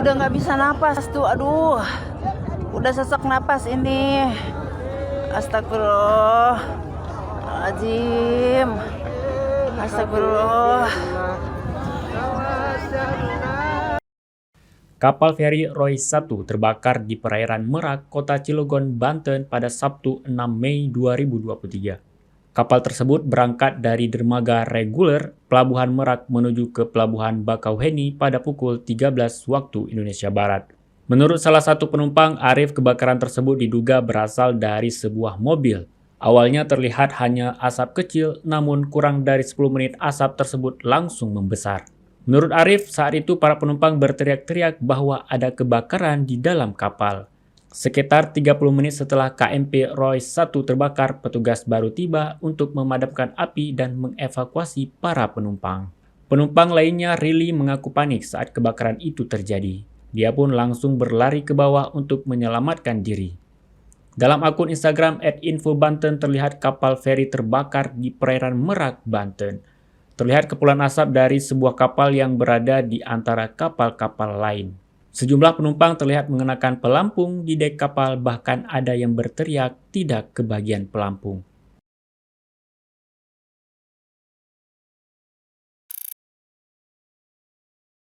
udah nggak bisa napas tuh, aduh, udah sesak napas ini. Astagfirullahaladzim, astagfirullah. Kapal feri Roy 1 terbakar di perairan Merak, Kota Cilegon, Banten pada Sabtu 6 Mei 2023. Kapal tersebut berangkat dari dermaga reguler Pelabuhan Merak menuju ke Pelabuhan Bakauheni pada pukul 13 waktu Indonesia Barat. Menurut salah satu penumpang, Arif, kebakaran tersebut diduga berasal dari sebuah mobil. Awalnya terlihat hanya asap kecil, namun kurang dari 10 menit asap tersebut langsung membesar. Menurut Arif, saat itu para penumpang berteriak-teriak bahwa ada kebakaran di dalam kapal. Sekitar 30 menit setelah KMP Roy 1 terbakar, petugas baru tiba untuk memadamkan api dan mengevakuasi para penumpang. Penumpang lainnya, Rili, mengaku panik saat kebakaran itu terjadi. Dia pun langsung berlari ke bawah untuk menyelamatkan diri. Dalam akun Instagram @infobanten terlihat kapal feri terbakar di perairan Merak, Banten. Terlihat kepulan asap dari sebuah kapal yang berada di antara kapal-kapal lain. Sejumlah penumpang terlihat mengenakan pelampung di dek kapal, bahkan ada yang berteriak tidak kebagian pelampung.